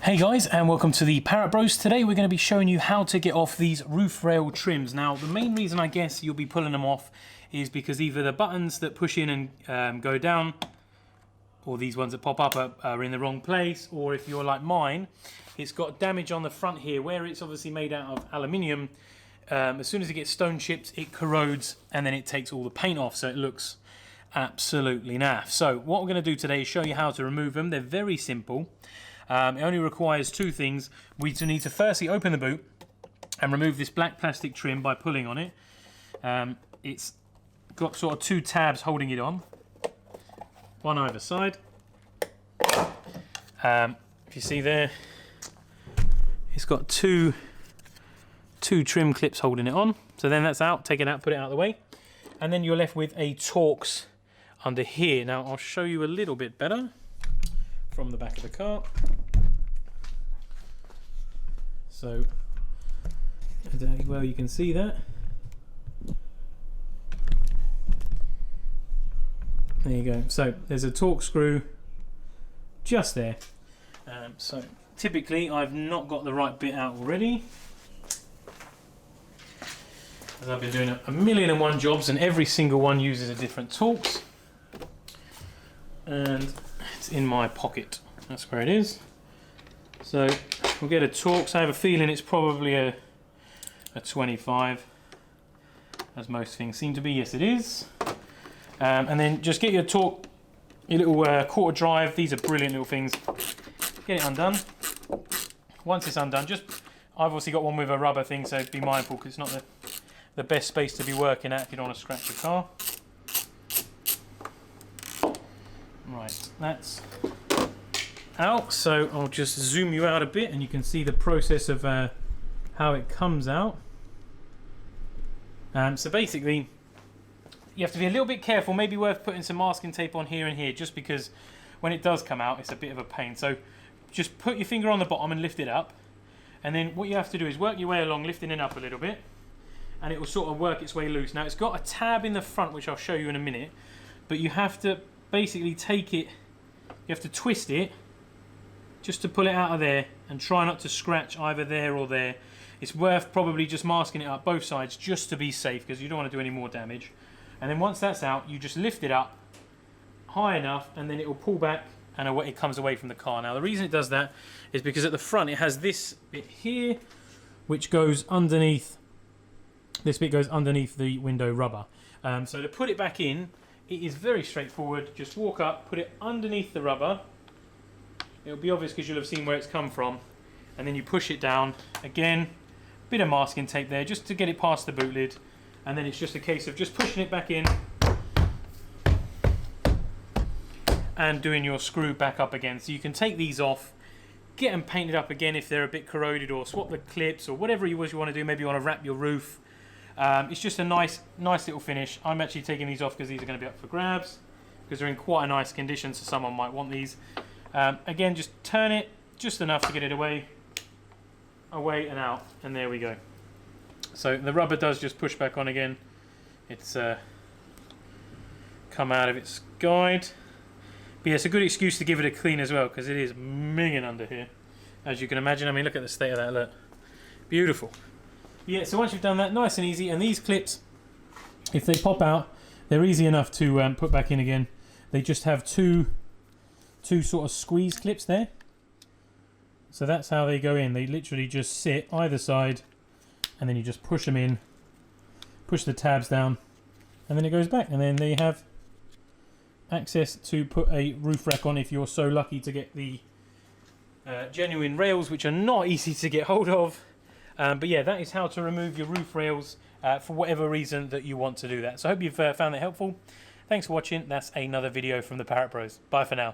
Hey guys, and welcome to the Parrot Bros. Today we're going to be showing you how to get off these roof rail trims. Now the main reason I guess you'll be pulling them off is because either the buttons that push in and go down, or these ones that pop up are in the wrong place, or if you're like mine, it's got damage on the front here where it's obviously made out of aluminium. As soon as it gets stone chipped, it corrodes and then it takes all the paint off, so it looks absolutely naff. So what we're going to do today is show you how to remove them. They're very simple. It only requires two things. We need to firstly open the boot and remove this black plastic trim by pulling on it. It's got sort of two tabs holding it on, one either side. If you see there, it's got two trim clips holding it on. So then that's out, take it out, put it out of the way. And then you're left with a Torx under here. Now I'll show you a little bit better from the back of the car. So, well, you can see that. There you go. So there's a Torx screw just there. So typically I've not got the right bit out already, as I've been doing a million and one jobs and every single one uses a different Torx. And it's in my pocket. That's where it is. So we'll get a Torx. I have a feeling it's probably a 25, as most things seem to be. Yes, it is. And then just get your Torx, your little quarter drive. These are brilliant little things. Get it undone. Once it's undone, I've obviously got one with a rubber thing, so be mindful because it's not the best space to be working at if you don't want to scratch your car. Right, that's out, so I'll just zoom you out a bit and you can see the process of how it comes out. So basically you have to be a little bit careful, maybe worth putting some masking tape on here and here, just because when it does come out it's a bit of a pain. So just put your finger on the bottom and lift it up, and then what you have to do is work your way along, lifting it up a little bit, and it will sort of work its way loose. Now it's got a tab in the front which I'll show you in a minute, but you have to basically take it, you have to twist it just to pull it out of there and try not to scratch either there or there. It's worth probably just masking it up both sides just to be safe, because you don't want to do any more damage. And then once that's out, you just lift it up high enough and then it will pull back and it comes away from the car. Now the reason it does that is because at the front it has this bit here which goes underneath, this bit goes underneath the window rubber. So to put it back in, it is very straightforward. Just walk up, put it underneath the rubber. It'll be obvious because you'll have seen where it's come from. And then you push it down. Again, bit of masking tape there just to get it past the boot lid. And then it's just a case of just pushing it back in and doing your screw back up again. So you can take these off, get them painted up again if they're a bit corroded, or swap the clips or whatever it was you want to do. Maybe you want to wrap your roof. It's just a nice little finish. I'm actually taking these off because these are going to be up for grabs, because they're in quite a nice condition, so someone might want these. Again, just turn it just enough to get it away and out, and there we go. So the rubber does just push back on again. It's come out of its guide. But yeah, it's a good excuse to give it a clean as well, because it is minging under here, as you can imagine. I mean, look at the state of that, look. Beautiful. Yeah, so once you've done that, nice and easy, and these clips, if they pop out, they're easy enough to put back in again. They just have two sort of squeeze clips there. So that's how they go in. They literally just sit either side, and then you just push them in, push the tabs down, and then it goes back, and then they have access to put a roof rack on if you're so lucky to get the genuine rails, which are not easy to get hold of. But yeah, that is how to remove your roof rails for whatever reason that you want to do that. So I hope you've found that helpful. Thanks for watching. That's another video from the Parrot Bros. Bye for now.